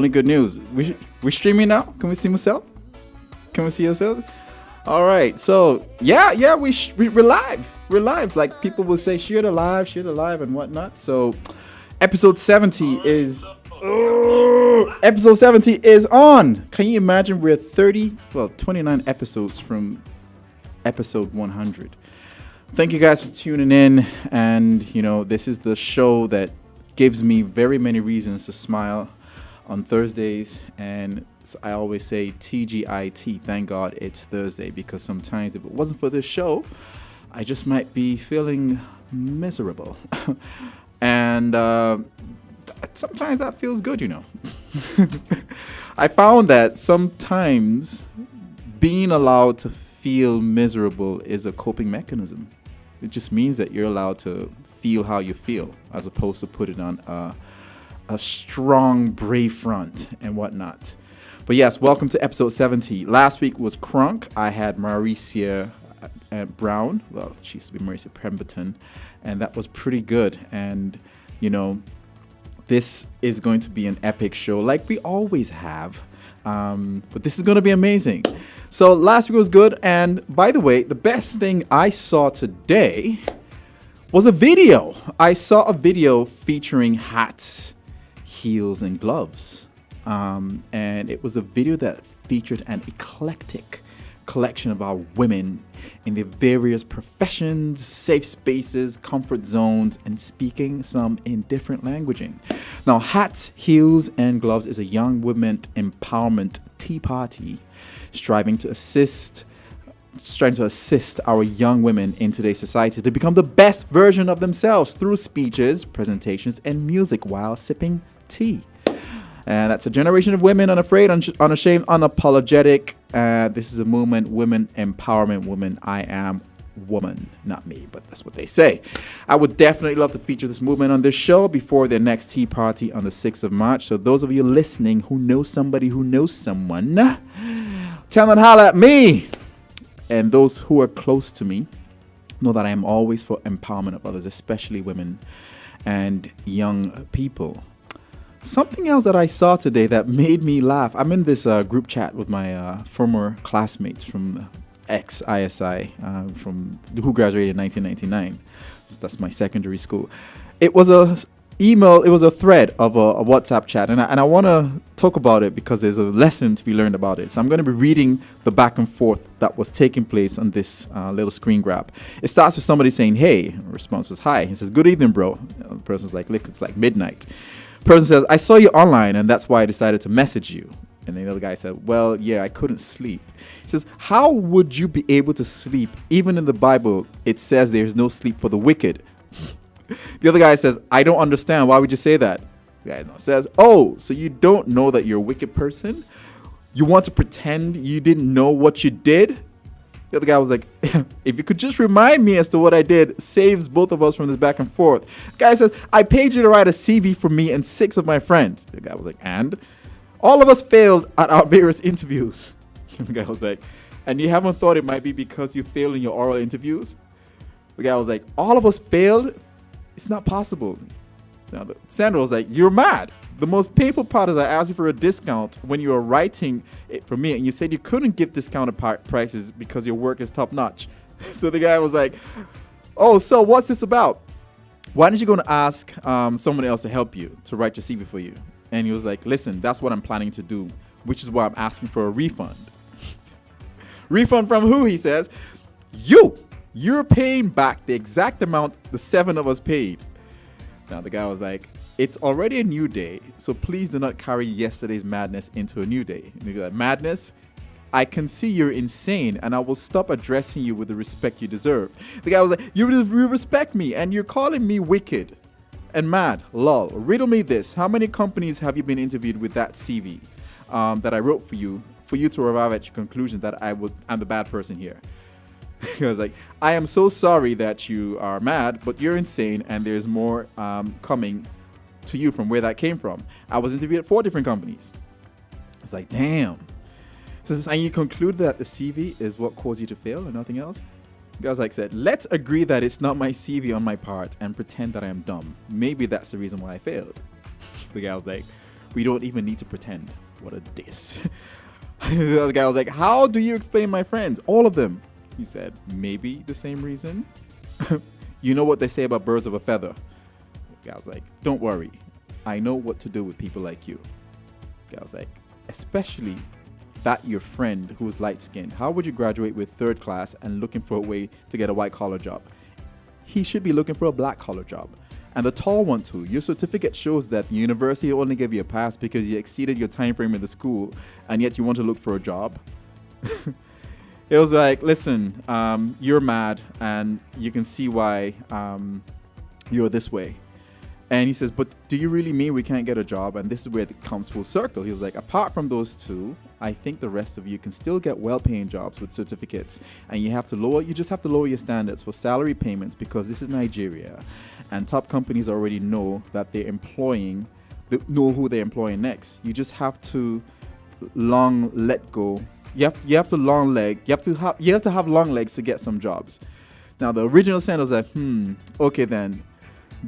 Only good news. We streaming now. Can we see myself? Can we see ourselves? All right. So yeah. We're live. We're live. Like people will say, share the live, and whatnot. So episode 70 is. Episode 70 is on. Can you imagine we're 29 episodes from episode 100. Thank you guys for tuning in. And, this is the show that gives me very many reasons to smile on Thursdays. And I always say TGIT, thank God it's Thursday, because sometimes if it wasn't for this show, I just might be feeling miserable. And sometimes that feels good, I found that sometimes being allowed to feel miserable is a coping mechanism. It just means that you're allowed to feel how you feel, as opposed to put it on a strong, brave front and whatnot. But yes, welcome to episode 70. Last week was Crunk. I had Maricia Brown. Well, she used to be Maricia Pemberton. And that was pretty good. And, this is going to be an epic show like we always have. But this is going to be amazing. So last week was good. And by the way, the best thing I saw today was a video. I saw a video featuring hats, heels, and gloves. And it was a video that featured an eclectic collection of our women in their various professions, safe spaces, comfort zones, and speaking some in different languaging. Now, Hats, Heels, and Gloves is a young women empowerment tea party striving to assist our young women in today's society to become the best version of themselves through speeches, presentations, and music while sipping tea. And that's a generation of women unafraid, unashamed, unapologetic. This is a movement, women empowerment, women. I am woman, not me, but that's what they say. I would definitely love to feature this movement on this show before their next tea party on the 6th of March. So those of you listening who know somebody who knows someone, tell them to holler at me. And those who are close to me know that I am always for empowerment of others, especially women and young people. Something else that I saw today that made me laugh. I'm in this group chat with my former classmates from ex-ISI, who graduated in 1999. That's my secondary school. It was a thread of a WhatsApp chat, and I want to talk about it because there's a lesson to be learned about it. So I'm going to be reading the back and forth that was taking place on this little screen grab. It starts with somebody saying, "Hey," the response was, "Hi." He says, "Good evening, bro." The person's like, "Look, it's like midnight." Person says, "I saw you online and that's why I decided to message you." And the other guy said, "Well, yeah, I couldn't sleep." He says, "How would you be able to sleep? Even in the Bible, it says there's no sleep for the wicked." The other guy says, "I don't understand. Why would you say that?" The guy says, "Oh, so you don't know that you're a wicked person? You want to pretend you didn't know what you did?" The other guy was like, "If you could just remind me as to what I did, saves both of us from this back and forth." The guy says, "I paid you to write a CV for me and 6 of my friends." The guy was like, "And?" "All of us failed at our various interviews." The guy was like, "And you haven't thought it might be because you failed in your oral interviews?" The guy was like, "All of us failed? It's not possible." Now, Sandra was like, "You're mad. The most painful part is I asked you for a discount when you were writing it for me, and you said you couldn't give discounted prices because your work is top notch." So the guy was like, "Oh, so what's this about? Why didn't you go and ask someone else to help you to write your CV for you?" And he was like, "Listen, that's what I'm planning to do, which is why I'm asking for a refund." "Refund from who?" he says. You're paying back the exact amount the 7 of us paid." Now the guy was like, "It's already a new day, so please do not carry yesterday's madness into a new day." And he was like, "Madness? I can see you're insane, and I will stop addressing you with the respect you deserve." The guy was like, you respect me, and you're calling me wicked and mad. Lol. Riddle me this. How many companies have you been interviewed with that CV that I wrote for you to arrive at your conclusion that I'm the bad person here?" He was like, "I am so sorry that you are mad, but you're insane, and there's more coming to you from where that came from. I was interviewed at 4 different companies." It's like, damn. And you conclude that the CV is what caused you to fail and nothing else? The guy was like, said, "Let's agree that it's not my CV on my part and pretend that I am dumb. Maybe that's the reason why I failed." The guy was like, We don't even need to pretend. What a diss. The other guy was like, how do you explain my friends? All of them. He said, maybe the same reason. You know what they say about birds of a feather. The guy was like, don't worry. I know what to do with people like you. The guy was like, especially that your friend who's light-skinned. How would you graduate with third class and looking for a way to get a white-collar job? He should be looking for a black-collar job. And the tall one too. Your certificate shows that the university only gave you a pass because you exceeded your time frame in the school, and yet you want to look for a job. It was like, listen, you're mad, and you can see why you're this way. And he says, but do you really mean we can't get a job? And this is where it comes full circle. He was like, apart from those two, I think the rest of you can still get well-paying jobs with certificates. And you just have to lower your standards for salary payments because this is Nigeria. And top companies already know that they're know who they're employing next. You just have to let go. You have to have long legs to get some jobs. Now the original sentence was like, okay then.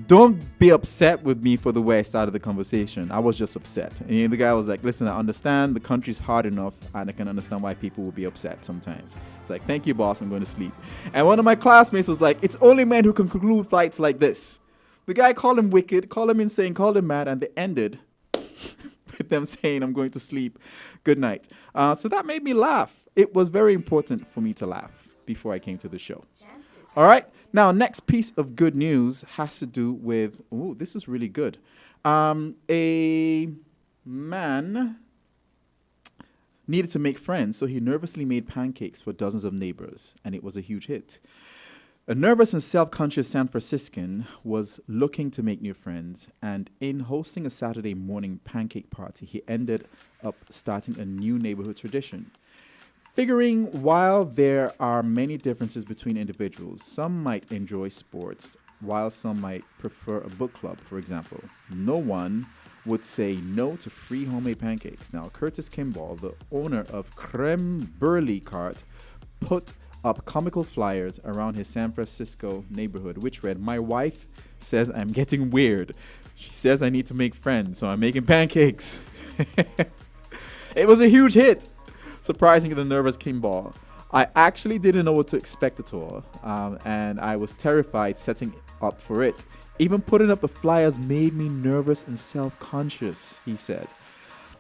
Don't be upset with me for the way I started the conversation. I was just upset. And the guy was like, listen, I understand the country's hard enough and I can understand why people will be upset sometimes. It's like, thank you, boss. I'm going to sleep. And one of my classmates was like, it's only men who can conclude fights like this. The guy called him wicked, called him insane, called him mad, and they ended with them saying, I'm going to sleep. Good night. So that made me laugh. It was very important for me to laugh before I came to the show. All right. Now, next piece of good news has to do with, this is really good. A man needed to make friends, so he nervously made pancakes for dozens of neighbors, and it was a huge hit. A nervous and self-conscious San Franciscan was looking to make new friends, and in hosting a Saturday morning pancake party, he ended up starting a new neighborhood tradition. Figuring while there are many differences between individuals, some might enjoy sports, while some might prefer a book club, for example. No one would say no to free homemade pancakes. Now, Curtis Kimball, the owner of Creme Burley Cart, put up comical flyers around his San Francisco neighborhood, which read, my wife says I'm getting weird. She says I need to make friends, so I'm making pancakes. It was a huge hit. Surprising the nervous Kimball. I actually didn't know what to expect at all, and I was terrified setting up for it. Even putting up the flyers made me nervous and self-conscious, he said.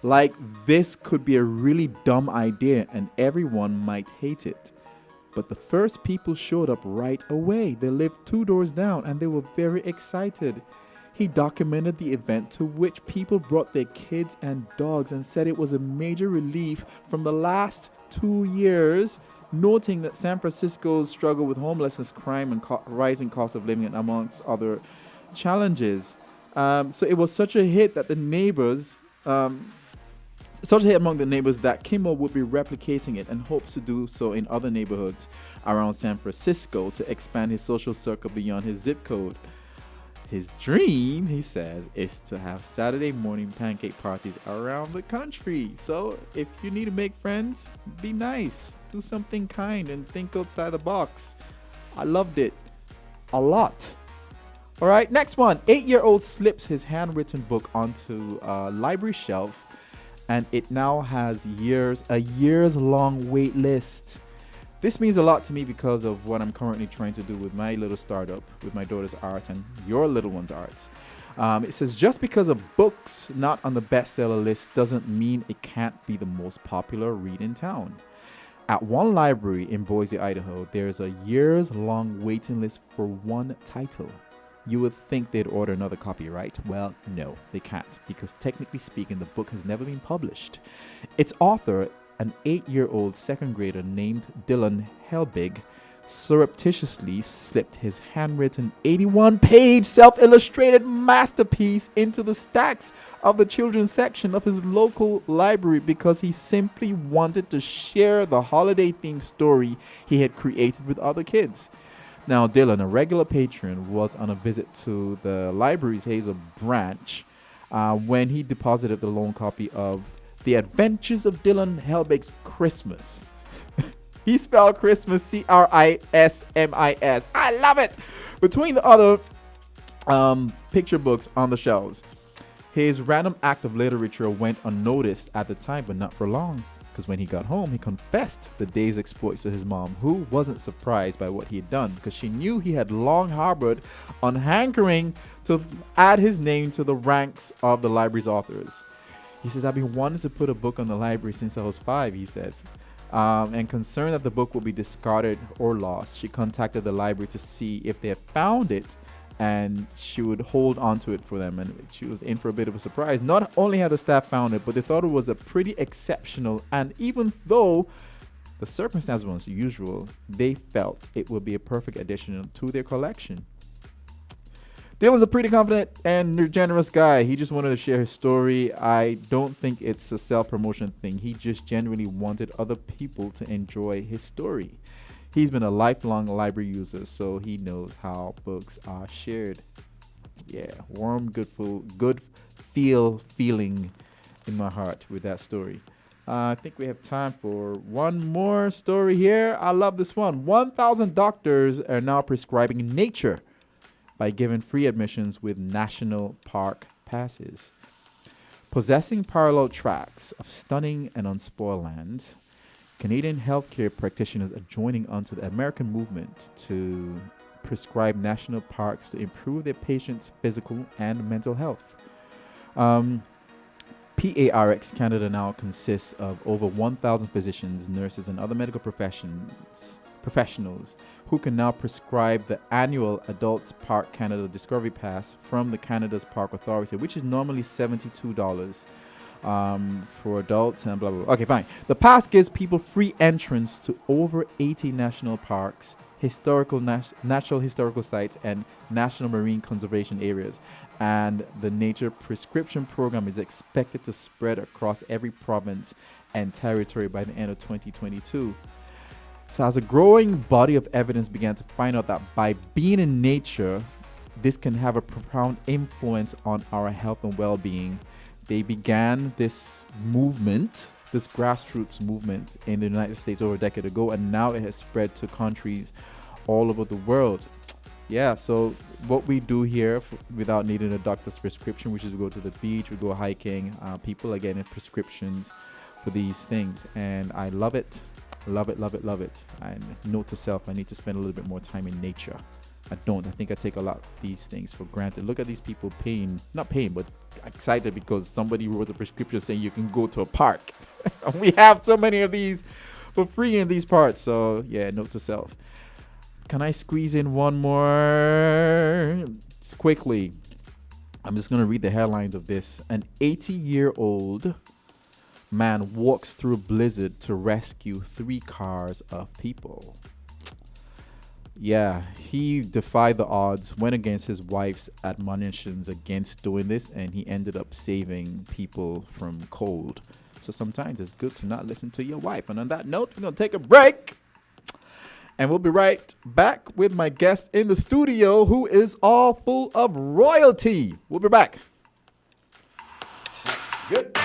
Like, this could be a really dumb idea and everyone might hate it. But the first people showed up right away. They lived 2 doors down and they were very excited. He documented the event, to which people brought their kids and dogs, and said it was a major relief from the last 2 years, noting that San Francisco's struggle with homelessness, crime, and rising cost of living, amongst other challenges. So it was such a hit that the neighbors, such a hit among the neighbors that Kimball would be replicating it and hopes to do so in other neighborhoods around San Francisco to expand his social circle beyond his zip code. His dream, he says, is to have Saturday morning pancake parties around the country. So if you need to make friends, be nice, do something kind, and think outside the box. I loved it a lot. All right, next one. 8-year-old slips his handwritten book onto a library shelf, and it now has a years-long wait list. This means a lot to me because of what I'm currently trying to do with my little startup, with my daughter's art and your little one's arts. It says, just because a book's not on the bestseller list doesn't mean it can't be the most popular read in town. At one library in Boise, Idaho, there's a years-long waiting list for one title. You would think they'd order another copy, right? Well, no, they can't, because technically speaking, the book has never been published. Its author, an 8-year-old second grader named Dylan Helbig, surreptitiously slipped his handwritten 81-page self-illustrated masterpiece into the stacks of the children's section of his local library because he simply wanted to share the holiday-themed story he had created with other kids. Now, Dylan, a regular patron, was on a visit to the library's Hazel branch when he deposited the loan copy of The Adventures of Dylan Helbig's Christmas. He spelled Christmas Chrissmis. I love it. Between the other picture books on the shelves. His random act of literature went unnoticed at the time, but not for long. Because when he got home, he confessed the day's exploits to his mom, who wasn't surprised by what he had done because she knew he had long harbored on hankering to add his name to the ranks of the library's authors. He says, I've been wanting to put a book on the library since I was 5, he says. And concerned that the book would be discarded or lost, she contacted the library to see if they had found it and she would hold on to it for them. And she was in for a bit of a surprise. Not only had the staff found it, but they thought it was a pretty exceptional, and even though the circumstance was unusual, they felt it would be a perfect addition to their collection. Dylan's a pretty confident and generous guy. He just wanted to share his story. I don't think it's a self-promotion thing. He just genuinely wanted other people to enjoy his story. He's been a lifelong library user, so he knows how books are shared. Yeah, warm, good feeling in my heart with that story. I think we have time for one more story here. I love this one. 1,000 doctors are now prescribing nature by giving free admissions with national park passes. Possessing parallel tracts of stunning and unspoiled land, Canadian healthcare practitioners are joining onto the American movement to prescribe national parks to improve their patients' physical and mental health. PARX Canada now consists of over 1,000 physicians, nurses, and other medical professionals who can now prescribe the annual Adults Park Canada Discovery Pass from the Canada's Park Authority, which is normally $72 for adults and blah, blah, blah. Okay, fine. The pass gives people free entrance to over 80 national parks, natural historical sites, and national marine conservation areas. And the nature prescription program is expected to spread across every province and territory by the end of 2022. So as a growing body of evidence began to find out that by being in nature, this can have a profound influence on our health and well-being, they began this movement, this grassroots movement in the United States over a decade ago, and now it has spread to countries all over the world. Yeah, so what we do here without needing a doctor's prescription, which is we go to the beach, we go hiking, people are getting prescriptions for these things, and I love it. Love it, love it, love it. And note to self, I need to spend a little bit more time in nature. I think I take a lot of these things for granted. Look at these people not paying, but excited because somebody wrote a prescription saying you can go to a park. We have so many of these for free in these parts. So yeah, note to self. Can I squeeze in one more quickly? I'm just going to read the headlines of this. An 80-year-old man walks through a blizzard to rescue 3 cars of people. Yeah, he defied the odds, went against his wife's admonitions against doing this, and he ended up saving people from cold. So sometimes it's good to not listen to your wife. And on that note, we're going to take a break. And we'll be right back with my guest in the studio, who is all full of royalty. We'll be back. Good.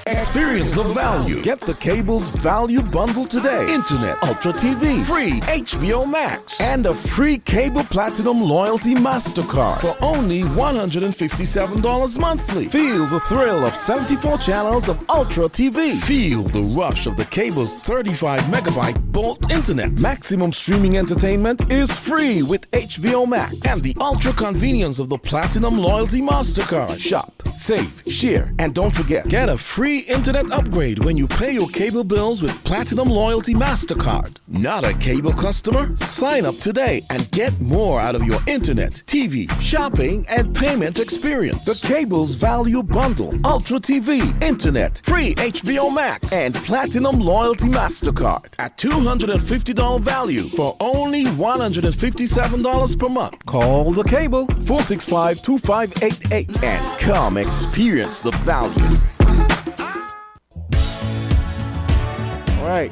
Experience the value. Get the cable's value bundle today. Internet, Ultra TV, free HBO Max, and a free Cable Platinum Loyalty MasterCard for only $157 monthly. Feel the thrill of 74 channels of Ultra TV. Feel the rush of the cable's 35 megabyte Bolt Internet. Maximum streaming entertainment is free with HBO Max and the ultra convenience of the Platinum Loyalty MasterCard. Shop, save, share, and don't forget, get a free internet upgrade when you pay your cable bills with Platinum Loyalty MasterCard. Not a cable customer? Sign up today and get more out of your internet, TV, shopping, and payment experience. The cable's value bundle, Ultra TV, internet, free HBO Max, and Platinum Loyalty MasterCard at $250 value for only $157 per month. Call the cable 465-2588 and come experience the value. All right,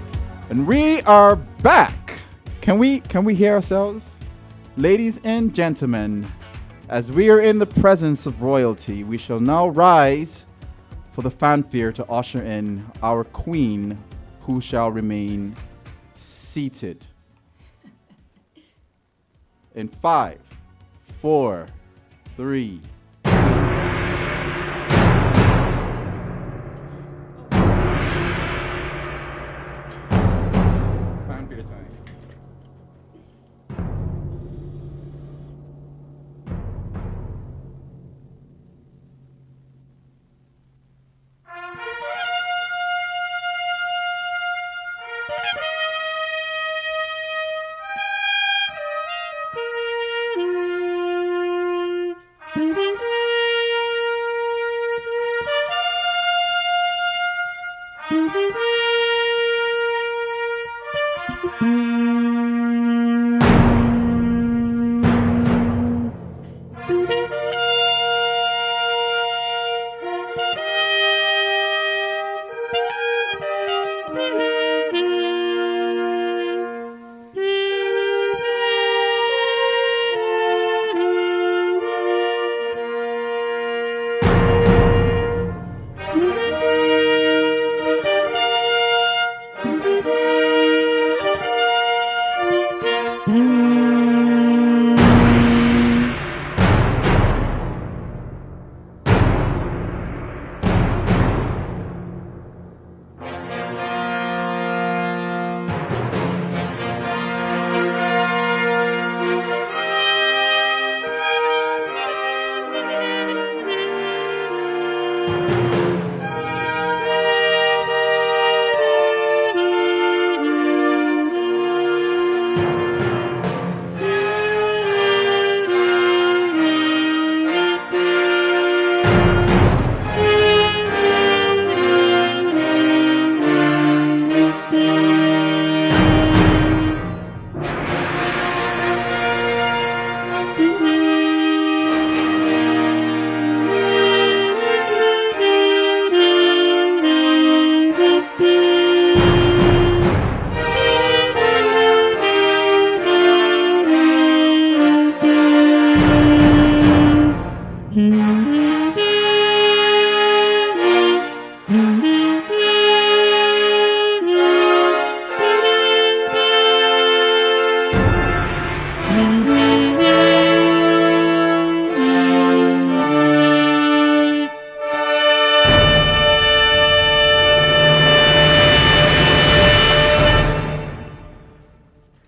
and we are back. Can we hear ourselves? Ladies and gentlemen, as we are in the presence of royalty, we shall now rise for the fanfare to usher in our queen, who shall remain seated. In 5, 4, 3, 2. Fanfare time.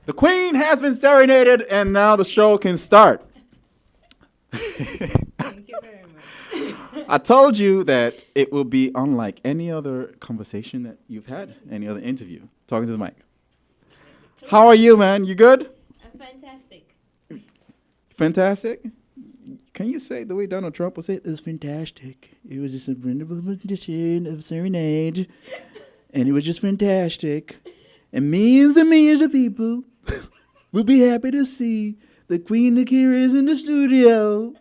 The queen has been serenaded, and now the show can start. Thank you very much. I told you that it will be unlike any other conversation that you've had, any other interview. Talking to the mic. How are you, man? You good? I'm fantastic. Fantastic? Can you say it the way Donald Trump would say it? It was fantastic. It was just a wonderful rendition of Serenade. And it was just fantastic. And millions of people will be happy to see the Queen Akira is in the studio.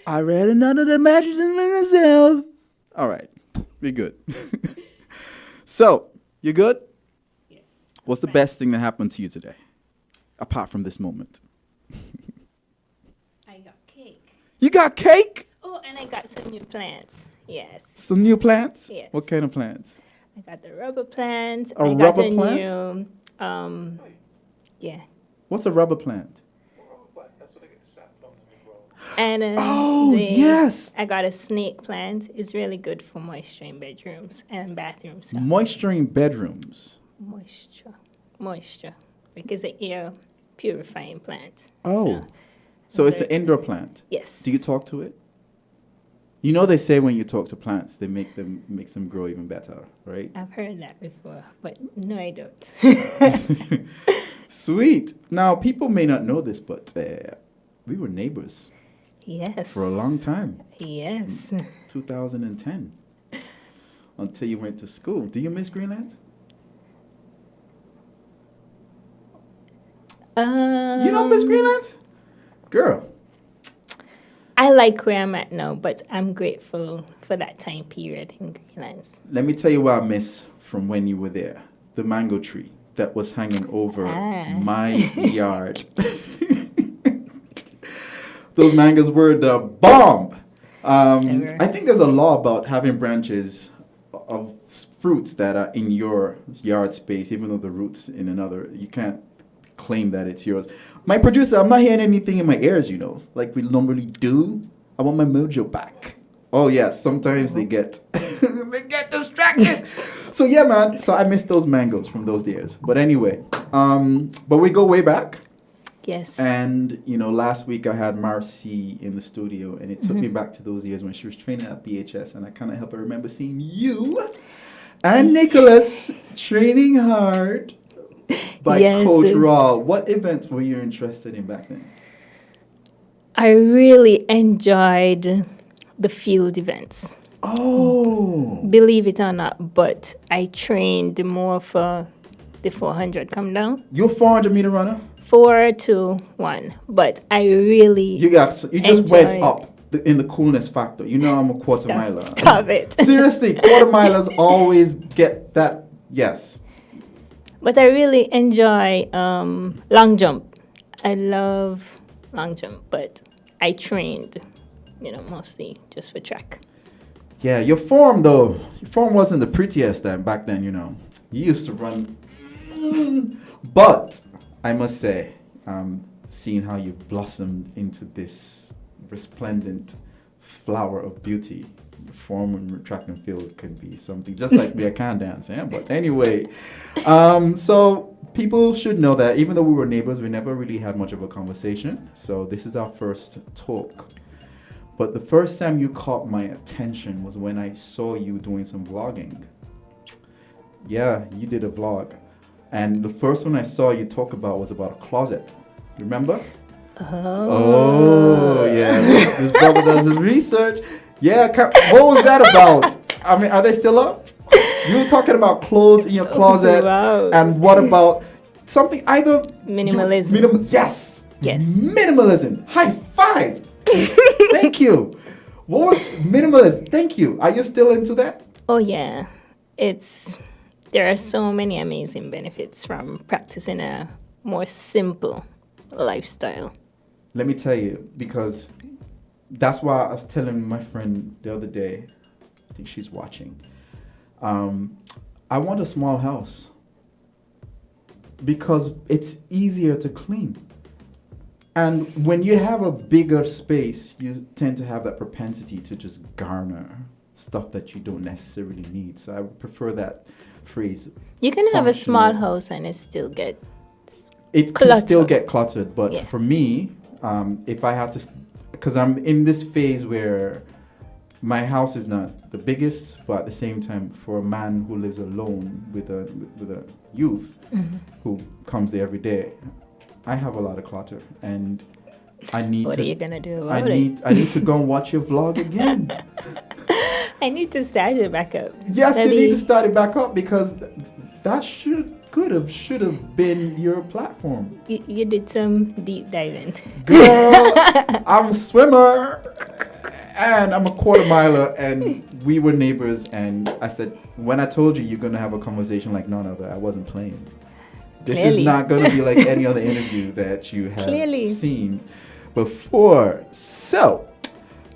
I read another the mattress in myself. All right, be good. So, you good? Yes. What's the Fine. best thing that happened to you today, apart from this moment? I got cake. You got cake? Oh, and I got some new plants. Yes. Some new plants? Yes. What kind of plants? I got the rubber plants. A I got rubber a plant? new, yeah. What's a rubber plant? And Oh, yes. I got a snake plant. It's really good for moisture in bedrooms and bathrooms. So Moisture in bedrooms. moisture, because the air purifying plant. Oh, so it's an very indoor excited. plant. Yes. Do you talk to it? You know they say when you talk to plants, they makes them grow even better, right? I've heard that before, but no, I don't. Sweet. Now people may not know this, but we were neighbors Yes. for a long time, Yes. 2010, until you went to school. Do you miss Greenland? You don't miss Greenland, girl. I like where I'm at now, but I'm grateful for that time period in Greenland. Let me tell you what I miss from when you were there. The mango tree that was hanging over my yard. Those mangoes were the bomb. I think there's a law about having branches of fruits that are in your yard space, even though the roots in another. You can't claim that it's yours. My producer, I'm not hearing anything in my ears, like we normally do. I want my mojo back. Oh yes, sometimes they get they get distracted. So yeah, man. So I miss those mangoes from those years. But anyway, but we go way back. Yes. And last week I had Marcy in the studio, and it took me back to those years when she was training at BHS, and I kind of help her remember seeing you and Nicholas training hard by Coach Raw. What events were you interested in back then? I really enjoyed the field events. Oh. Believe it or not, but I trained more for the 400 come down. You're a 400-meter runner? 4 to 1, but I really you just went up in the coolness factor. I'm a quarter miler. Stop it. Seriously, quarter milers always get that. Yes. But I really enjoy long jump. I love long jump, but I trained, mostly just for track. Yeah, your form wasn't the prettiest back then. You used to run, but I must say, seeing how you've blossomed into this resplendent flower of beauty, form in track and field can be something. Just like me, I can't dance, yeah? But anyway, so people should know that even though we were neighbors, we never really had much of a conversation. So this is our first talk. But the first time you caught my attention was when I saw you doing some vlogging. Yeah, you did a vlog. And the first one I saw you talk about was about a closet. You remember? Oh yeah. This brother does his research. Yeah, what was that about? I mean, are they still up? You were talking about clothes in your closet. Wow. And what about something either... Minimalism. Yes. Yes. Minimalism. High five. Thank you. What was minimalist? Thank you. Are you still into that? Oh yeah. There are so many amazing benefits from practicing a more simple lifestyle. Let me tell you, because that's why I was telling my friend the other day, I think she's watching, I want a small house because it's easier to clean. And when you have a bigger space, you tend to have that propensity to just garner stuff that you don't necessarily need. So I would prefer that phrase. You can have a small house and it still get It cluttered. can still get cluttered, but Yeah. for me, if I have to, because I'm in this phase where my house is not the biggest, but at the same time, for a man who lives alone with a youth who comes there every day, I have a lot of clutter, and I need What to. are you gonna do about it? I need to go and watch your vlog again. I need to start it back up. Yes, Maybe- you need to start it back up because that should have been your platform. You did some deep diving. Girl, I'm a swimmer and I'm a quarter miler, and we were neighbors, and I said, when I told you you're gonna have a conversation like none other, I wasn't playing. This Clearly. is not gonna be like any other interview that you have Clearly. seen before. So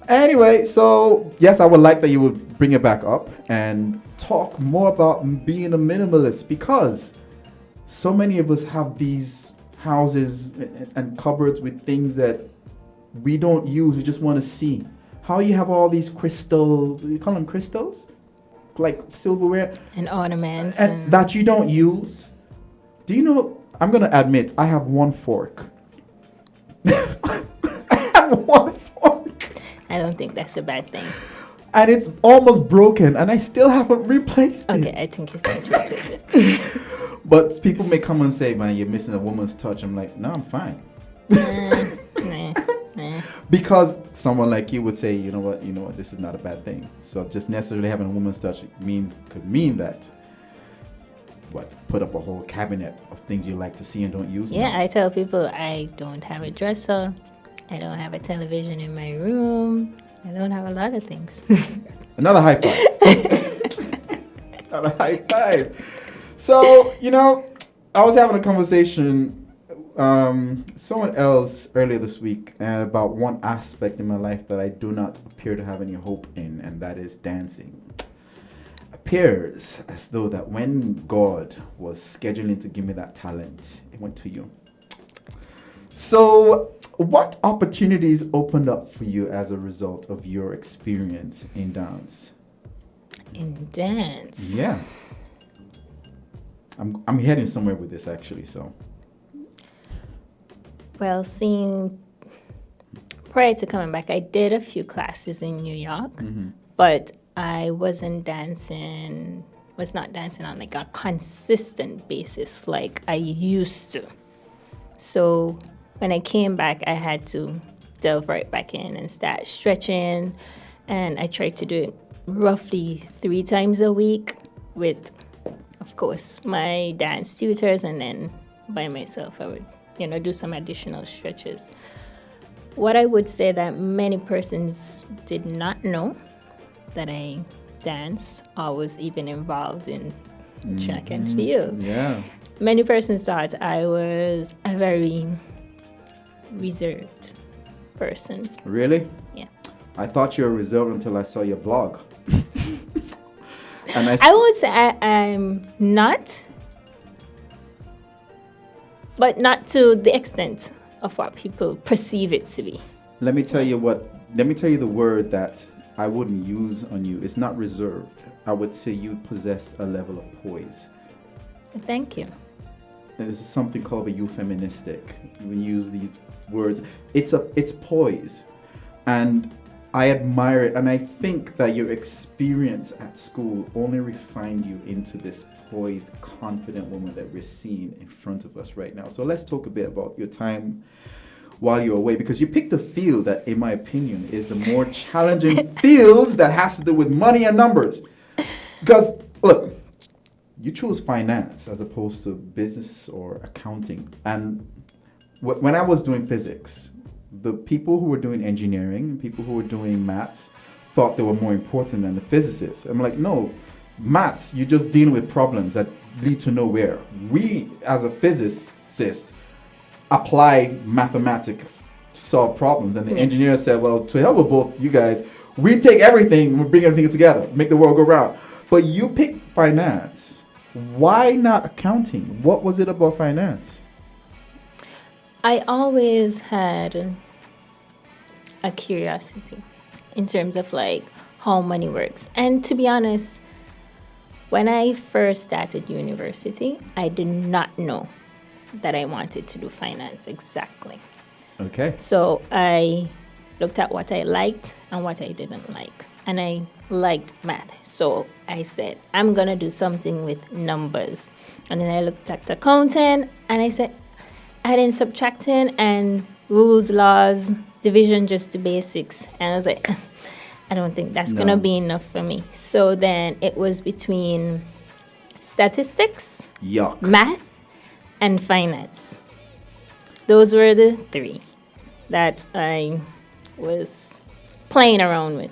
anyway, so yes, I would like that you would bring it back up and talk more about being a minimalist, because so many of us have these houses and cupboards with things that we don't use. We just want to see. How you have all these you call them crystals? Like silverware? And ornaments. And that you don't use. Do you know, I'm going to admit, I have one fork. I have one fork. I don't think that's a bad thing. And it's almost broken, and I still haven't replaced it. Okay, I think it's time to replace it. But people may come and say, man, you're missing a woman's touch. I'm like, no, I'm fine. Nah. Because someone like you would say, you know what, this is not a bad thing. So just necessarily having a woman's touch could mean that, put up a whole cabinet of things you like to see and don't use? Yeah, No. I tell people I don't have a dresser. I don't have a television in my room. I don't have a lot of things. Another high five. Another high five. So, I was having a conversation someone else earlier this week about one aspect in my life that I do not appear to have any hope in, and that is dancing. Appears as though that when God was scheduling to give me that talent, it went to you. So, what opportunities opened up for you as a result of your experience in dance? In dance? Yeah. I'm heading somewhere with this actually, so. Well, prior to coming back, I did a few classes in New York, but I was not dancing on like a consistent basis like I used to. So when I came back, I had to delve right back in and start stretching. And I tried to do it roughly 3 times a week with, of course, my dance tutors, and then by myself, I would do some additional stretches. What I would say that many persons did not know that I dance or was even involved in track and field. Yeah. Many persons thought I was a very reserved person. Really? Yeah. I thought you were reserved until I saw your blog. And I would say I'm not, but not to the extent of what people perceive it to be. Let me tell you the word that I wouldn't use on you. It's not reserved. I would say you possess a level of poise. Thank you. And this is something called a euphemistic. We use these words. It's poise. And I admire it, and I think that your experience at school only refined you into this poised, confident woman that we're seeing in front of us right now. So let's talk a bit about your time while you're away, because you picked a field that, in my opinion, is the more challenging fields that has to do with money and numbers. Because, look, you chose finance as opposed to business or accounting. And when I was doing physics, the people who were doing engineering, people who were doing maths, thought they were more important than the physicists. I'm like, no, maths, you're just dealing with problems that lead to nowhere. We, as a physicist, apply mathematics to solve problems. And the engineer said, well, to hell with both you guys, we take everything and we bring everything together, make the world go round. But you picked finance. Why not accounting? What was it about finance? I always had a curiosity in terms of like how money works. And to be honest, when I first started university, I did not know that I wanted to do finance exactly. Okay. So I looked at what I liked and what I didn't like. And I liked math. So I said, I'm going to do something with numbers. And then I looked at accounting and I said, adding, subtracting, and rules, laws, division, just the basics. And I was like, I don't think that's going to be enough for me. So then it was between statistics, math, and finance. Those were the 3 that I was playing around with.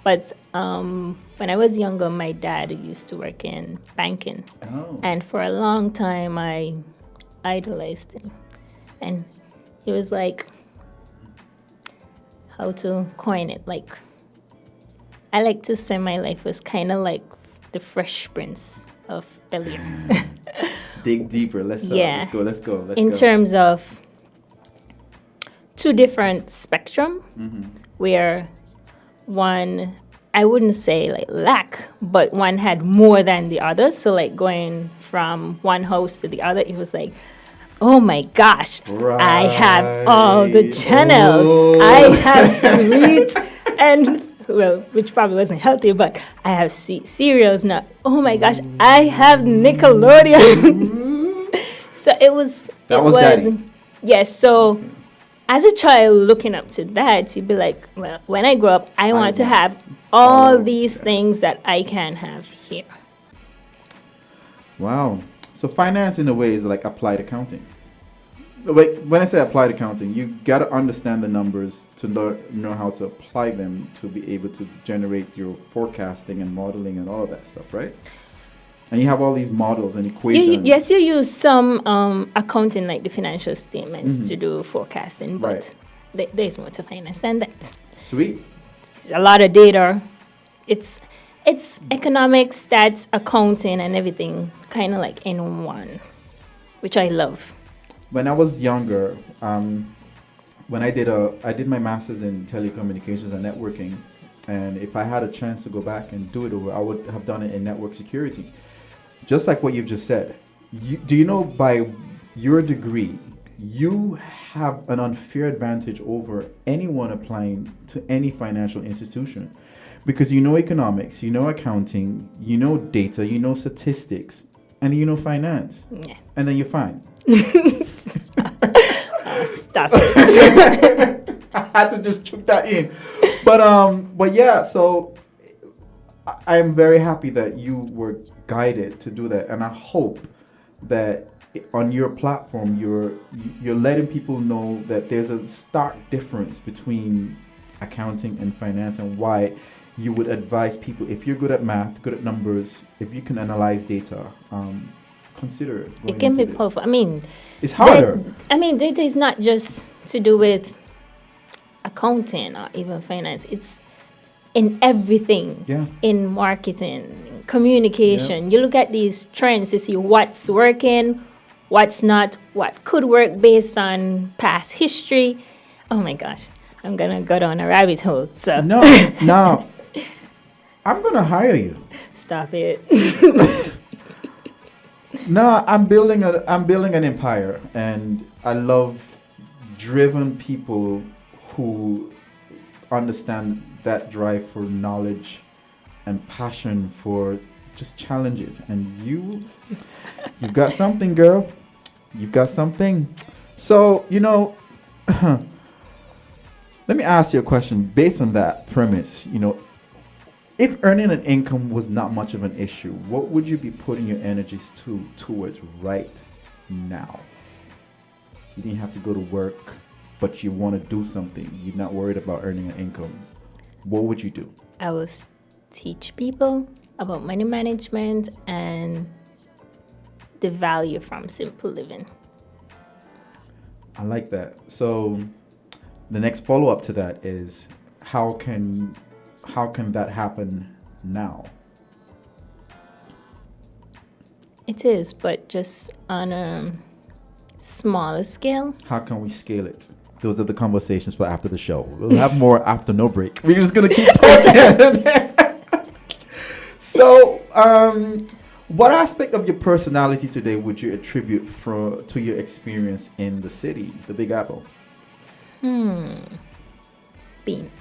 But when I was younger, my dad used to work in banking. Oh. And for a long time, I idolized him. And he was like, how to coin it? Like, I like to say my life was kind of like the Fresh Prince of Bel-Air. Dig deeper. Let's go. In terms of 2 different spectrum, where one, I wouldn't say like lack, but one had more than the other. So like going from one house to the other, it was like, oh my gosh, I have all the channels. Oh. I have sweet and, well, which probably wasn't healthy, but I have sweet cereals now. Oh my gosh, I have Nickelodeon. So it was Daddy. Yes, so as a child looking up to that, you'd be like, well, when I grow up, I want to have all these things that I can have here. Wow. So finance in a way is like applied accounting. Like when I say applied accounting, you got to understand the numbers to know how to apply them to be able to generate your forecasting and modeling and all of that stuff, right? And you have all these models and equations. Yes, you use some accounting, like the financial statements, to do forecasting, but there's more to finance than that. Sweet. A lot of data. It's economics, stats, accounting, and everything kind of like in one, which I love. When I was younger, when I did my master's in telecommunications and networking, and if I had a chance to go back and do it over, I would have done it in network security. Just like what you've just said. Do you know by your degree, you have an unfair advantage over anyone applying to any financial institution? Because you know economics, you know accounting, you know data, you know statistics, and you know finance. Yeah. And then you're fine. Stop it. I had to just chuck that in. But yeah, so I'm very happy that you were guided to do that, and I hope that on your platform you're letting people know that there's a stark difference between accounting and finance, and why you would advise people, if you're good at math, good at numbers, if you can analyze data, consider it. It can be powerful. I mean, it's harder. Data is not just to do with accounting or even finance. It's in everything. Yeah. In marketing, communication. You look at these trends to see what's working, what's not, what could work based on past history. Oh my gosh, I'm gonna go down a rabbit hole. So No, I'm gonna hire you. Stop it. No, I'm building an empire, and I love driven people who understand that drive for knowledge and passion for just challenges. And you've got something, girl. You've got something. So, let me ask you a question based on that premise. If earning an income was not much of an issue, what would you be putting your energies towards right now? You didn't have to go to work, but you want to do something. You're not worried about earning an income. What would you do? I will teach people about money management and the value from simple living. I like that. So the next follow-up to that is, how can that happen now? It is, but just on a smaller scale. How can we scale it? Those are the conversations for after the show. We'll have more after no break. We're just going to keep talking. So, what aspect of your personality today would you attribute to your experience in the city, the Big Apple? Being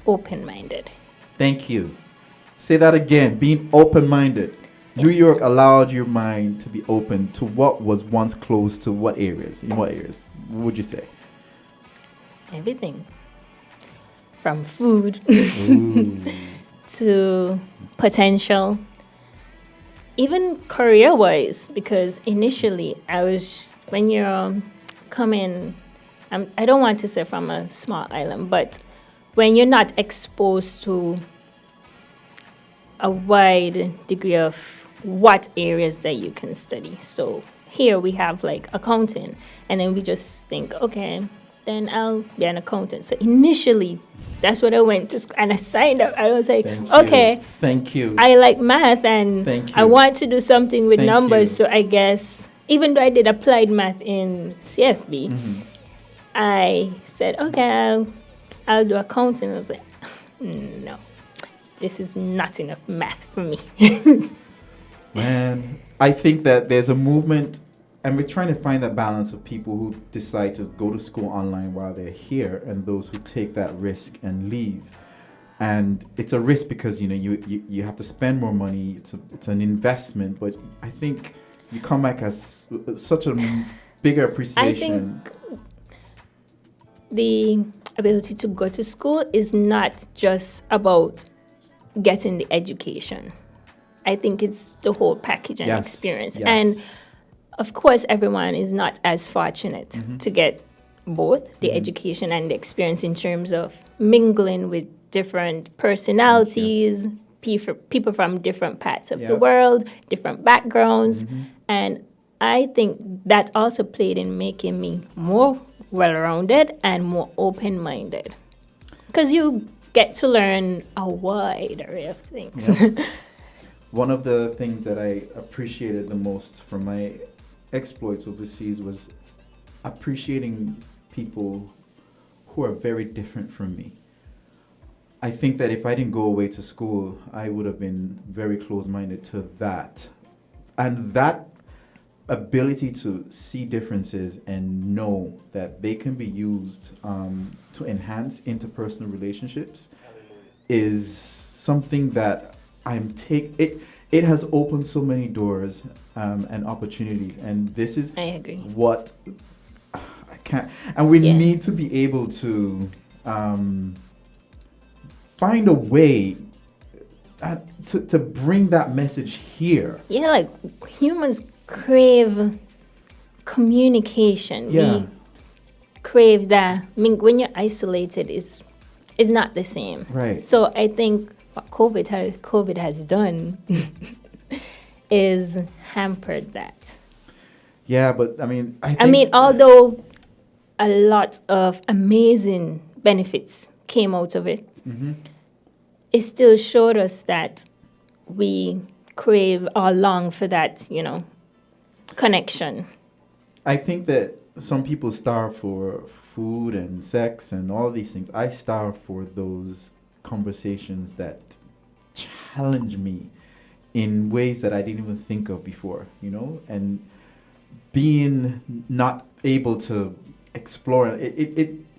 open-minded. Thank you. Say that again. Being open-minded. Yes. New York allowed your mind to be open to what was once closed to what areas? In what areas? What would you say? Everything. From food to potential. Even career-wise, because initially when you're coming, I don't want to say from a small island, but when you're not exposed to a wide degree of what areas that you can study. So here we have like accounting, and then we just think, okay, then I'll be an accountant. So initially, that's what I went to school, and I signed up. I was like, Thank you. I like math, and I want to do something with numbers. So I guess, even though I did applied math in CFB, I said, okay, I'll do accounting. I was like, no, this is not enough math for me. Man, I think that there's a movement, and we're trying to find that balance of people who decide to go to school online while they're here, and those who take that risk and leave. And it's a risk because you have to spend more money. It's an investment, but I think you come back as such a bigger appreciation. I think the ability to go to school is not just about getting the education. I think it's the whole package and experience. Yes. And of course, everyone is not as fortunate to get both the education and the experience in terms of mingling with different personalities, people from different parts of the Yeah. world, different backgrounds. And I think that also played in making me more well-rounded and more open-minded. Because you get to learn a wide array of things. Yeah. One of the things that I appreciated the most from my exploits overseas was appreciating people who are very different from me. I think that if I didn't go away to school, I would have been very close-minded to that. And that ability to see differences and know that they can be used to enhance interpersonal relationships is something that it has opened so many doors and opportunities, and this is I agree. what I can't, and we Yeah. need to be able to find a way to bring that message here. Yeah, like humans crave communication. Yeah. We crave that. I mean, when you're isolated, is not the same. Right. So I think what COVID has done is hampered that. Yeah, but I mean, I mean, although a lot of amazing benefits came out of it, it still showed us that we crave or long for that, connection. I think that some people starve for food and sex and all these things. I starve for those conversations that challenge me in ways that I didn't even think of before, and being not able to explore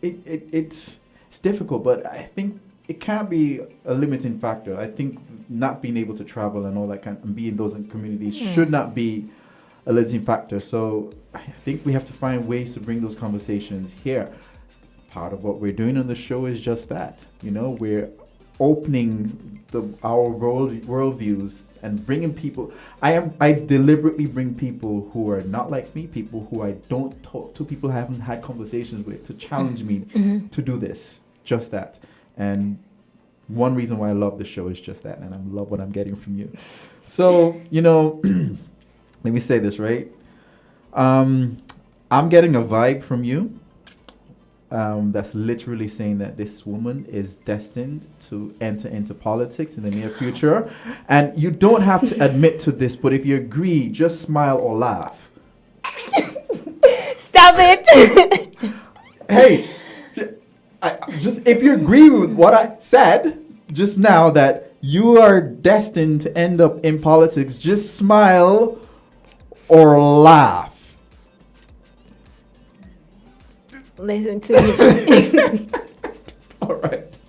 it's difficult, but I think it can't be a limiting factor. I think not being able to travel and all that and be in those communities should not be a limiting factor. So I think we have to find ways to bring those conversations here. Part of what we're doing on the show is just that. We're opening our worldviews and bringing people. I deliberately bring people who are not like me, people who I don't talk to, people I haven't had conversations with, to challenge me to do this, just that. And one reason why I love the show is just that, and I love what I'm getting from you. So, let me say this, right? I'm getting a vibe from you that's literally saying that this woman is destined to enter into politics in the near future. And you don't have to admit to this, but if you agree, just smile or laugh. Stop it! Hey, if you agree with what I said just now, that you are destined to end up in politics, just smile or laugh. Listen to me. All right.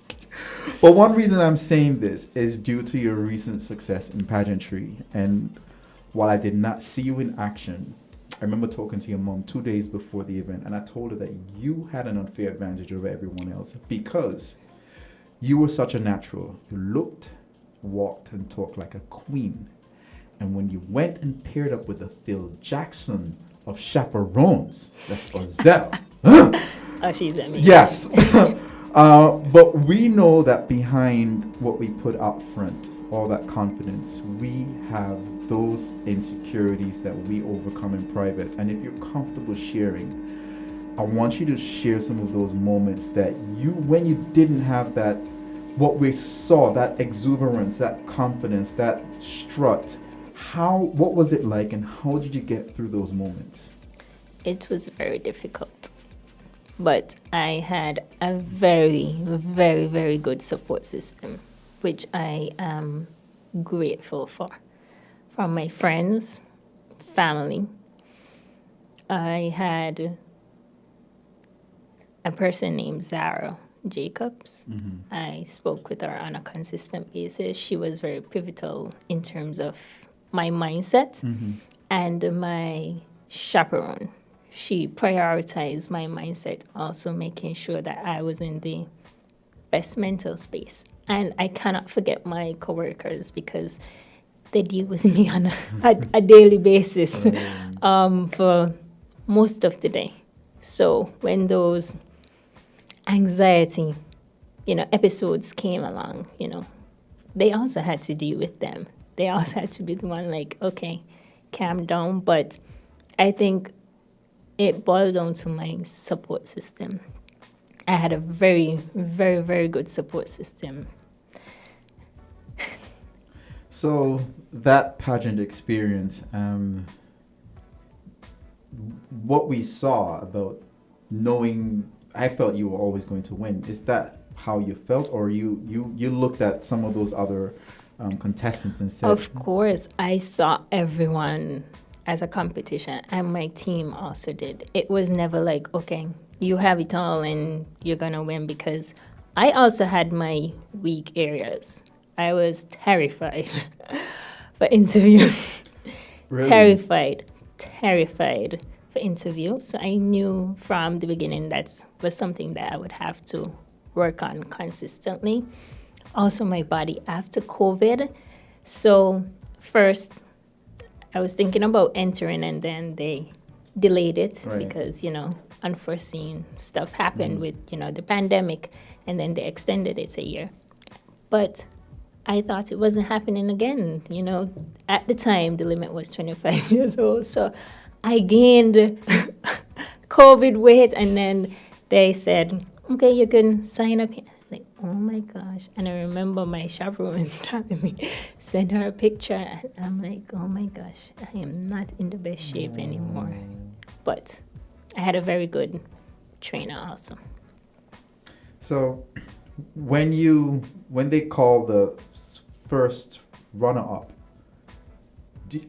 But one reason I'm saying this is due to your recent success in pageantry. And while I did not see you in action, I remember talking to your mom 2 days before the event, and I told her that you had an unfair advantage over everyone else because you were such a natural. You looked, walked, and talked like a queen. And when you went and paired up with the Phil Jackson of chaperones, that's Ozell. Oh, she's amazing. Yes. But we know that behind what we put out front, all that confidence, we have those insecurities that we overcome in private. And if you're comfortable sharing, I want you to share some of those moments that when you didn't have that, what we saw, that exuberance, that confidence, that strut. What was it like, and how did you get through those moments? It was very difficult, but I had a very, very, very good support system, which I am grateful for. From my friends, family. I had a person named Zara Jacobs. I spoke with her on a consistent basis. She was very pivotal in terms of my mindset and my chaperone. She prioritized my mindset, also making sure that I was in the best mental space. And I cannot forget my coworkers because they deal with me on a daily basis for most of the day. So when those anxiety, episodes came along, they also had to deal with them. They also had to be the one like, okay, calm down. But I think it boiled down to my support system. I had a very, very, very good support system. So that pageant experience, what we saw about knowing, I felt you were always going to win. Is that how you felt, or you looked at some of those other contestants and said, Of course, I saw everyone as a competition, and my team also did. It was never like, okay, you have it all and you're gonna win, because I also had my weak areas. I was terrified for interview. Really? Terrified for interview. So I knew from the beginning that was something that I would have to work on consistently. Also, my body after COVID. So first, I was thinking about entering, and then they delayed it Right. because, unforeseen stuff happened with, the pandemic, and then they extended it a year. But I thought it wasn't happening again. At the time, the limit was 25 years old. So I gained COVID weight, and then they said, okay, you can sign up here. Like, oh my gosh. And I remember my chaperone telling me, send her a picture. And I'm like, oh my gosh, I am not in the best shape anymore. But I had a very good trainer also. so when they call the first runner-up,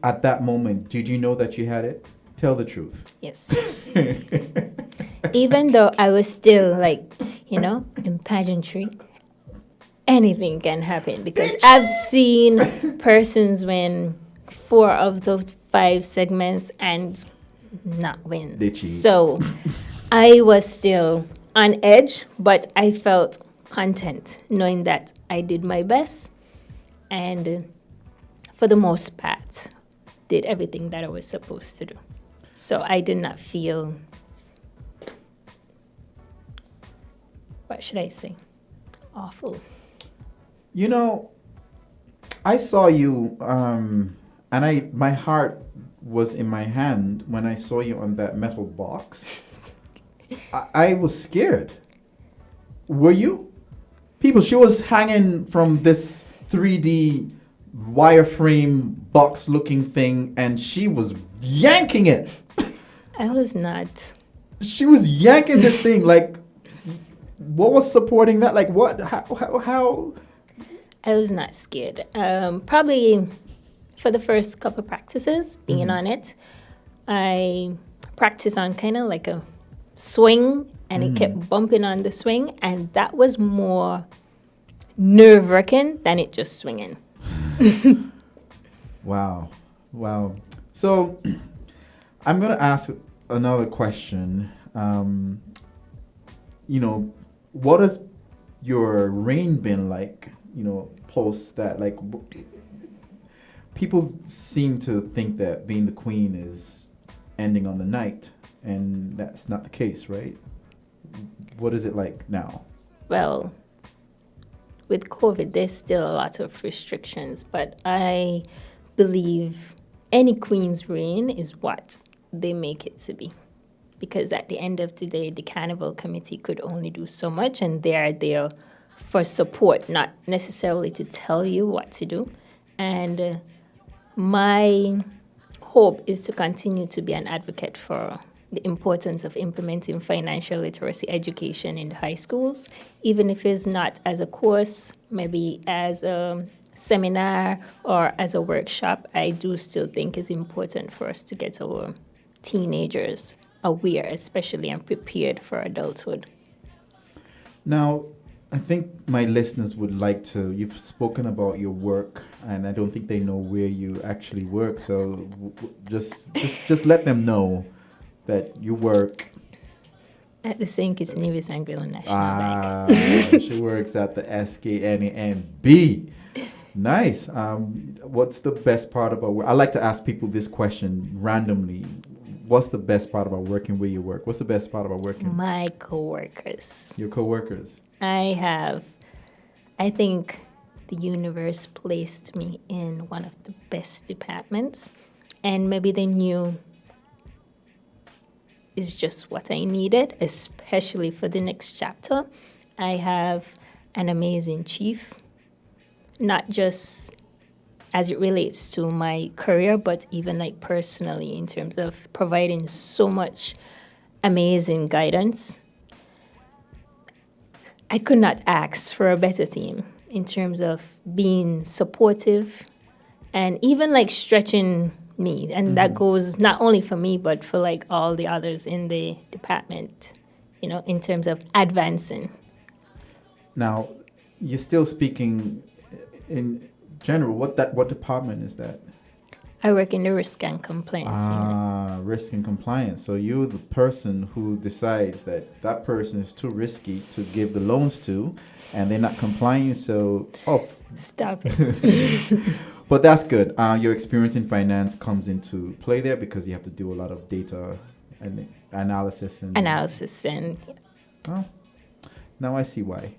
at that moment, did you know that you had it? Tell the truth. Yes. Even though I was still like, in pageantry, anything can happen, because I've seen persons win 4 of those 5 segments and not win. They cheat. So I was still on edge, but I felt content knowing that I did my best, and for the most part, did everything that I was supposed to do. So I did not feel, what should I say, awful. I saw you, and my heart was in my hand when I saw you on that metal box. I was scared. Were you? She was hanging from this 3D wireframe box looking thing, and she was yanking it. I was not. She was yanking this thing. Like, what was supporting that? Like, what? How? I was not scared. Probably for the first couple practices, being on it, I practiced on kind of like a swing, and it kept bumping on the swing, and that was more nerve-wracking than it just swinging. Wow. So, I'm gonna ask another question. What has your reign been like? Post that, like, people seem to think that being the queen is ending on the night, and that's not the case, right? What is it like now? Well, with COVID, there's still a lot of restrictions, but I believe any queen's reign is what they make it to be. Because at the end of the day, the carnival committee could only do so much, and they are there for support, not necessarily to tell you what to do. And my hope is to continue to be an advocate for the importance of implementing financial literacy education in the high schools, even if it's not as a course, maybe as a seminar or as a workshop. I do still think it's important for us to get our teenagers aware, especially, and prepared for adulthood. Now, I think my listeners would like to, you've spoken about your work, and I don't think they know where you actually work, so just let them know that you work at the St. Kitts Nevis Anglo National Bank. She works at the SKNANB. Nice. What's the best part about work? I like to ask people this question randomly. What's the best part about working where you work? What's the best part about working? My coworkers. Your coworkers. I think the universe placed me in one of the best departments, and maybe they knew is just what I needed, especially for the next chapter. I have an amazing chief, not just as it relates to my career, but even like personally in terms of providing so much amazing guidance. I could not ask for a better team in terms of being supportive and even like stretching me. And that goes not only for me, but for like all the others in the department, in terms of advancing. Now, you're still speaking in general. What department is that? I work in the risk and compliance unit. Risk and compliance. So you're the person who decides that person is too risky to give the loans to, and they're not complying. So, Stop it. but that's good. Your experience in finance comes into play there because you have to do a lot of data and analysis and. Oh, now I see why.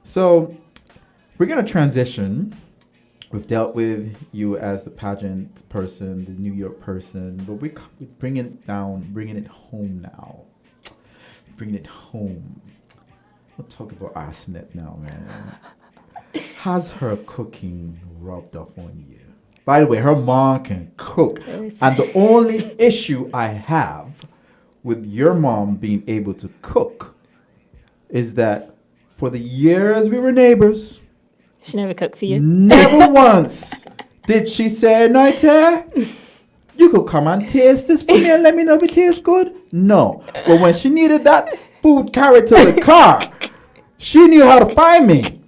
So we're gonna transition. We've dealt with you as the pageant person, the New York person, but we're bringing it down, bringing it home now. Bringing it home. We'll talk about Arsnet now, man. Has her cooking rubbed off on you? By the way, her mom can cook. Yes. And the only issue I have with your mom being able to cook is that for the years we were neighbors, She never cooked for you? never once did she say, Noite, you could come and taste this for me and let me know if it tastes good. No. But when she needed that food carried to the car, she knew how to find me.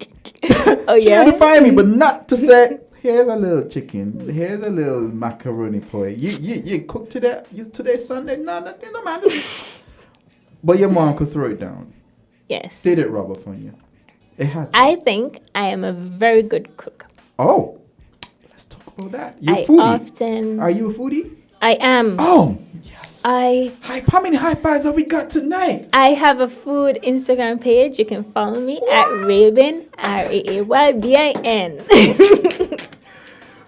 Oh, She yeah? knew to find me, but not to say, here's a little chicken, here's a little macaroni pie. You cook today? Today Sunday? No, man. But your mom could throw it down. Yes. Did it rub off on you? It had to. I think I am a very good cook. Oh, let's talk about that. You're a I foodie. often... Are you a foodie? I am. Oh, yes. I How many high fives have we got tonight? have a food Instagram page. You can follow me at Raybin, RAAYBIN.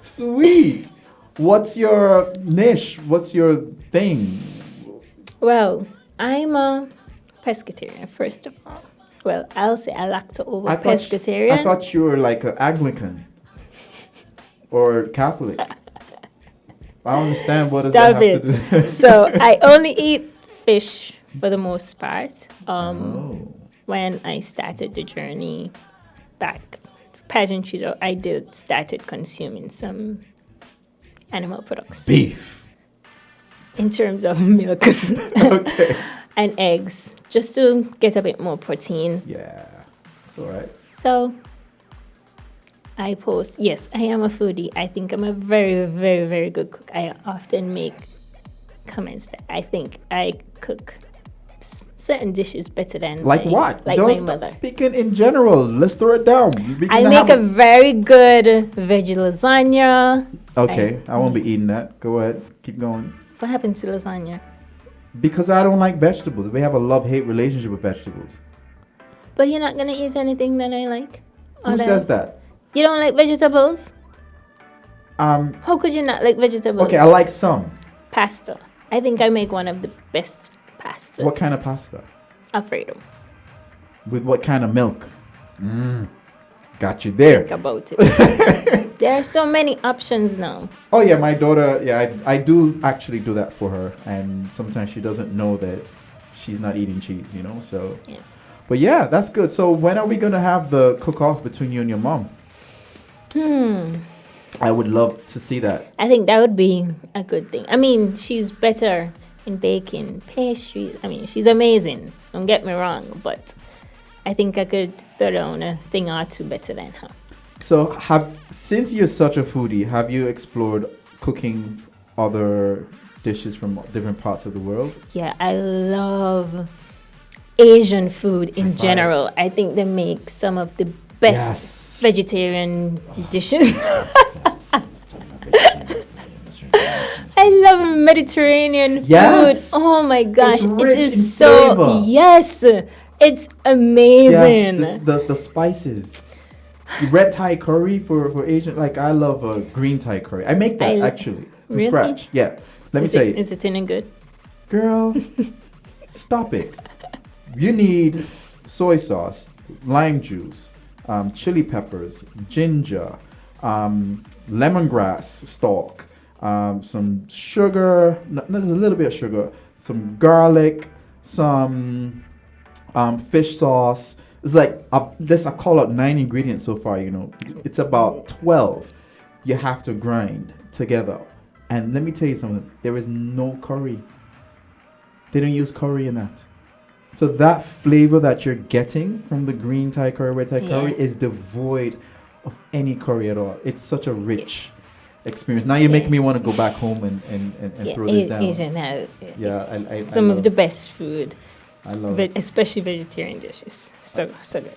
Sweet. What's your niche? What's your thing? Well, I'm a pescatarian, first of all. Well, I'll say a lacto-ovo-pescatarian. I thought you were like an Anglican or Catholic. I don't understand what does that Stop have to do. it. So I only eat fish for the most part. When I started the journey back pageantry, though, I started consuming some animal products. Beef. In terms of milk Okay. and eggs, just to get a bit more protein. Yeah, it's all right. So I post, yes, I am a foodie. I think I'm a very, very, very good cook. I often make comments that I think I cook certain dishes better than Like what? Like Don't my stop mother. speaking in general. Let's throw it down. I make a very good veggie lasagna. Okay, I won't be eating that. Go ahead. Keep going. What happened to lasagna? Because I don't like vegetables. We have a love-hate relationship with vegetables. But you're not gonna eat anything that I like? Who says that? You don't like vegetables? Um. How could you not like vegetables? Okay, I like some. Pasta. I think I make one of the best pastas. What kind of pasta? Alfredo. With what kind of milk? Got you there. Think about it. There are so many options now. Oh yeah, my daughter. Yeah, I do actually do that for her, and sometimes she doesn't know that she's not eating cheese. You know, so. Yeah. But yeah, that's good. So when are we gonna have the cook-off between you and your mom? I would love to see that. I think that would be a good thing. I mean, she's better in baking pastries. I mean, she's amazing. Don't get me wrong, but I think I could throw down a thing or two better than her. So since you're such a foodie, have you explored cooking other dishes from different parts of the world? Yeah, I love Asian food in general. I think they make some of the best vegetarian dishes. I love Mediterranean Yes. food. Oh my gosh, It's it rich in is so flavor. yes, it's amazing. Yes, the spices. red Thai curry for Asian. Like I love a green Thai curry. I make that actually from Really? scratch. Yeah. Let me tell you, Is it any good? girl, stop it. You need soy sauce, lime juice, chili peppers, ginger, lemongrass stalk, some sugar. There's a little bit of sugar, some garlic, some fish sauce. It's like I call out 9 ingredients so far. You know, it's about 12. You have to grind together. And let me tell you something. There is no curry. They don't use curry in that. So that flavor that you're getting from the green Thai curry, red Thai curry is devoid of any curry at all. It's such a rich experience. Now you're making me want to go back home and throw this down. Asian has Some of the best food. I love it. Especially vegetarian dishes. So good.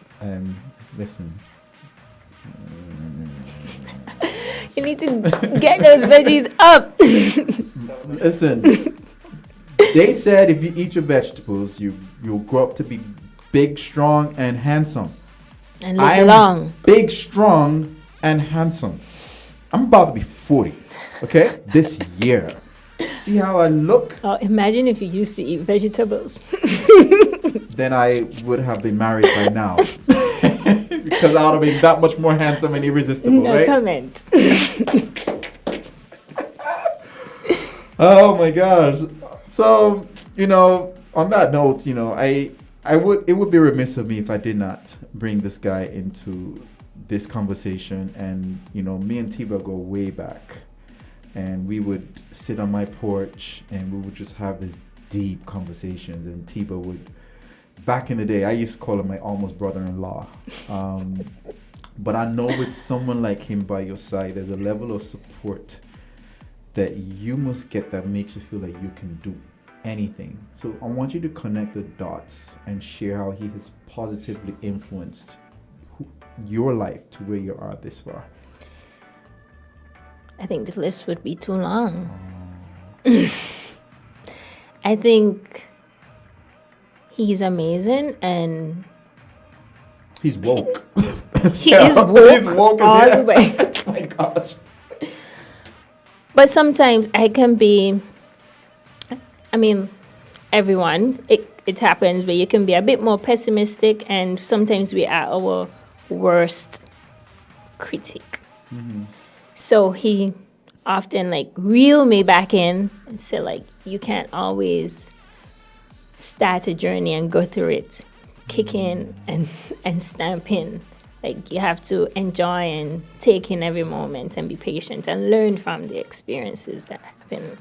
Listen. You need to get those veggies up. Listen. They said if you eat your vegetables, you'll grow up to be big, strong, and handsome. And live long. Big, strong, and handsome. I'm about to be 40, okay? This year. See how I look? Oh, imagine if you used to eat vegetables. Then I would have been married by now. Because I would have been that much more handsome and irresistible, No right? comment. Oh my gosh. So, on that note, it would be remiss of me if I did not bring this guy into this conversation. And, me and Tiba go way back. And we would sit on my porch and we would just have these deep conversations. And Tiba would, back in the day, I used to call him my almost brother-in-law. But I know with someone like him by your side, there's a level of support that you must get that makes you feel like you can do anything. So I want you to connect the dots and share how he has positively influenced your life to where you are this far. I think the list would be too long. I think he's amazing and he's woke. He is woke, he's woke all the way. Oh my gosh. But sometimes I can be, everyone, it happens where you can be a bit more pessimistic and sometimes we are our worst critic. Mm-hmm. So he often reel me back in and say you can't always start a journey and go through it, kicking and stamping. You have to enjoy and take in every moment and be patient and learn from the experiences that happen.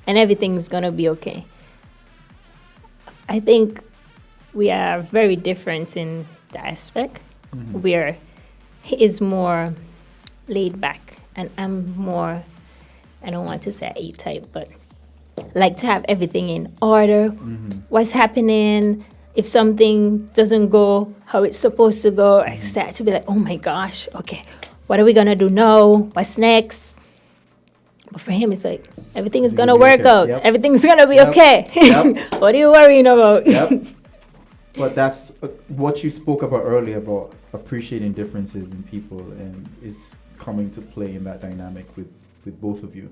And everything's going to be okay. I think we are very different in that aspect, where he is more laid back and I'm more, I don't want to say A-type, but like to have everything in order, what's happening. If something doesn't go how it's supposed to go, I start to be like, oh my gosh, okay, what are we going to do now? What's next? But for him, it's like, everything is going to work out. Yep. Everything's going to be okay. Yep. What are you worrying about? Yep. But that's what you spoke about earlier about appreciating differences in people and is coming to play in that dynamic with both of you.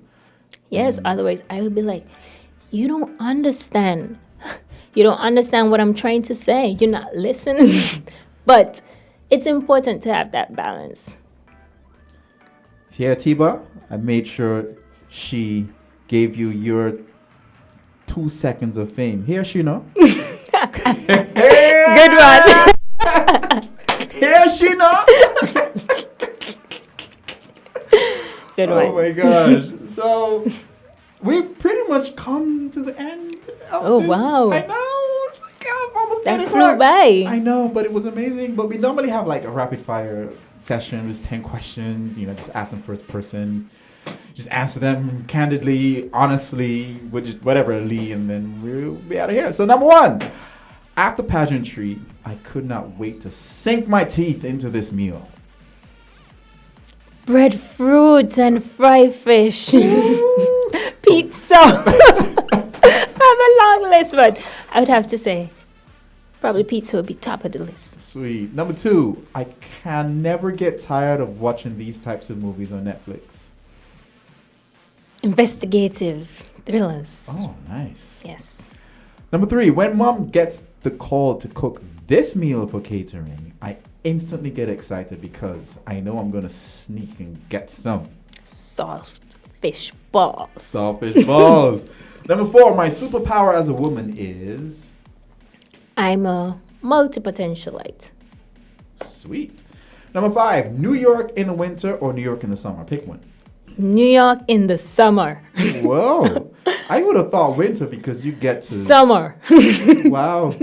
Yes, otherwise I would be like, you don't understand. You don't understand what I'm trying to say. You're not listening. But it's important to have that balance. Here, Tiba, I made sure she gave you your 2 seconds of fame. Here she know. Good one. Here she know. Good one. Oh my gosh. So we pretty much come to the end of this. Wow. I know. It's almost that 10 flew o'clock. by. I know, but it was amazing. But we normally have a rapid fire session with 10 questions, just ask them first person. Just answer them candidly, honestly, whatever, Lee, and then we'll be out of here. So number 1, after pageantry, I could not wait to sink my teeth into this meal. Breadfruit and fried fish. Pizza. I have a long list, but I would have to say Probably pizza would be top of the list. Sweet. Number 2, I can never get tired of watching these types of movies on Netflix. Investigative thrillers. Oh, nice. Yes. Number 3, when mom gets the call to cook this meal for catering, I instantly get excited because I know I'm going to sneak and get some. Soft fish balls. Saltfish balls. Number 4, my superpower as a woman is... I'm a multi-potentialite. Sweet. Number 5, New York in the winter or New York in the summer? Pick one. New York in the summer. Whoa. I would have thought winter because you get to... Summer. Wow.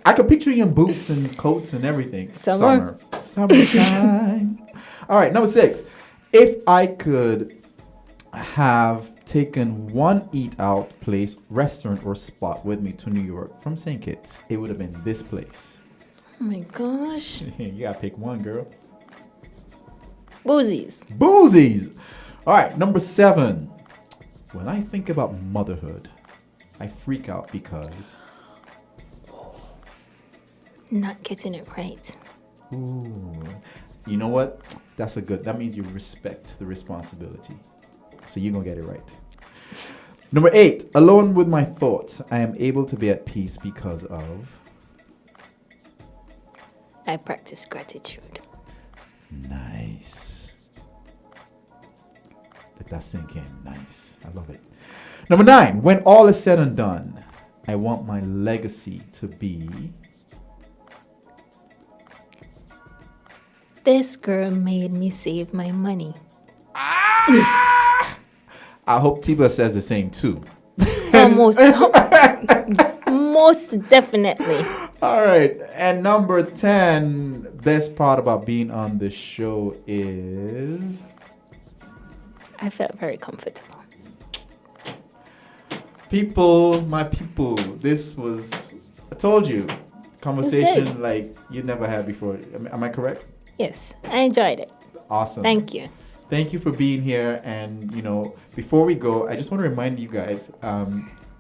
I could picture you in boots and coats and everything. Summer. Summertime. All right, number 6. If I could have taken one eat-out place, restaurant, or spot with me to New York from St. Kitts, it would have been this place. Oh my gosh. You gotta pick one, girl. Boozies. Boozies. All right, number 7. When I think about motherhood, I freak out because... Not getting it right. Ooh. You know what? That means you respect the responsibility. So you're going to get it right. Number 8, alone with my thoughts. I am able to be at peace because of... I practice gratitude. Nice. Let that sink in. Nice. I love it. Number 9, when all is said and done, I want my legacy to be... This girl made me save my money. I hope Tiba says the same too. Almost. Most definitely. All right. And number 10, best part about being on the show is... I felt very comfortable. My people, this was, I told you, conversation like you never had before. Am I correct? Yes, I enjoyed it. Awesome. Thank you. Thank you for being here. And, before we go, I just want to remind you guys,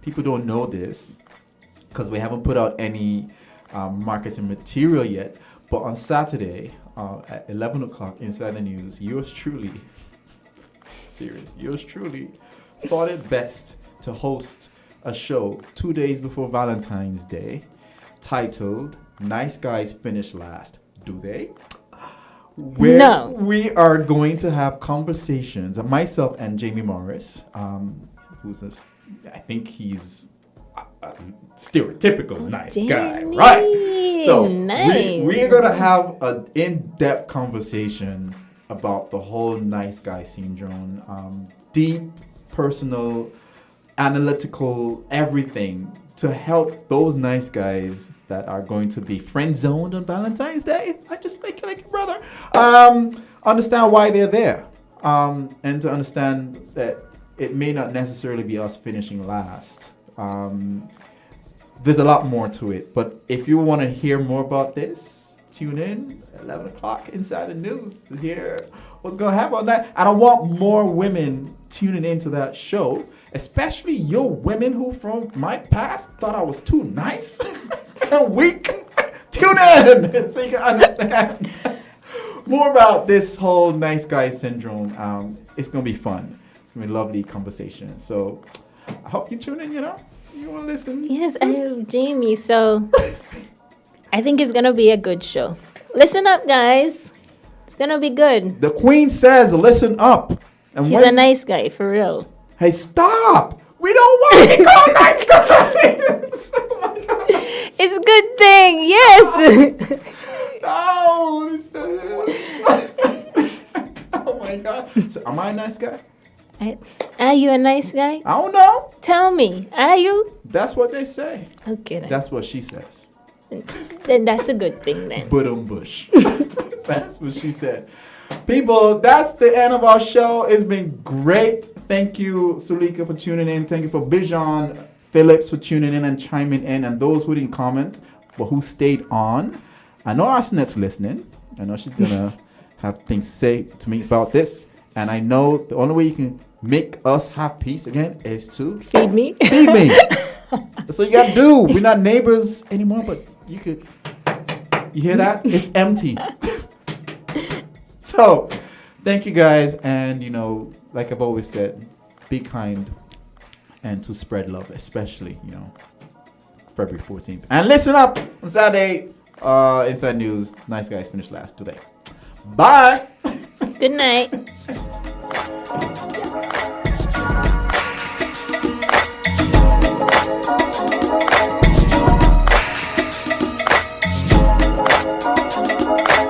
people don't know this because we haven't put out any marketing material yet. But on Saturday at 11 o'clock inside the news, yours truly thought it best to host a show 2 days before Valentine's Day titled Nice Guys Finish Last. Do they? Where No. We are going to have conversations, myself and Jamie Morris, I think he's a stereotypical nice guy, Jamie, right? So nice. we're going to have an in-depth conversation about the whole nice guy syndrome, deep, personal, analytical, everything to help those nice guys that are going to be friend zoned on Valentine's Day. I just make it like your brother. Understand why they're there. And to understand that it may not necessarily be us finishing last. There's a lot more to it. But if you want to hear more about this, tune in at 11 o'clock inside the news to hear what's going to happen on that. And I want more women tuning into that show, especially your women who from my past thought I was too nice and weak. Tune in so you can understand more about this whole nice guy syndrome. It's going to be fun. It's going to be a lovely conversation. So I hope you tune in, you want to listen. Yes, I love Jamie, so I think it's going to be a good show. Listen up, guys. It's going to be good. The queen says, listen up. And He's a nice guy, for real. Hey, stop! We don't want to be called nice guys! Oh my God. It's a good thing, yes. No! Oh my God. So, am I a nice guy? Are you a nice guy? I don't know. Tell me, are you? That's what they say. Okay, then. That's what she says. Then that's a good thing, then. Bush. That's what she said. People, that's the end of our show. It's been great. Thank you, Sulika, for tuning in. Thank you for Bijan Phillips for tuning in and chiming in. And those who didn't comment, but who stayed on. I know Arsenet's listening. I know she's going to have things to say to me about this. And I know the only way you can make us have peace again is to Feed me. feed me. That's what you got to do. We're not neighbors anymore, but You hear that? It's empty. So, thank you guys, and like I've always said, be kind and to spread love, especially February 14th. And listen up on Saturday, Inside News. Nice Guys finished last today. Bye. Good night.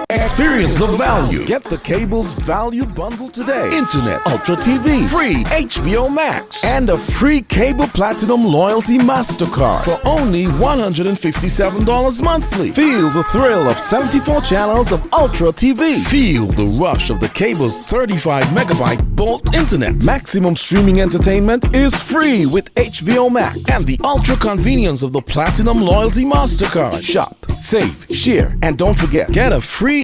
Experience the value. Get the cable's value bundle today. Internet, Ultra TV, free HBO Max, and a free Cable Platinum Loyalty MasterCard for only $157 monthly. Feel the thrill of 74 channels of Ultra TV. Feel the rush of the cable's 35 megabyte Bolt Internet. Maximum streaming entertainment is free with HBO Max and the ultra convenience of the Platinum Loyalty MasterCard. Shop, save, share, and don't forget, get a free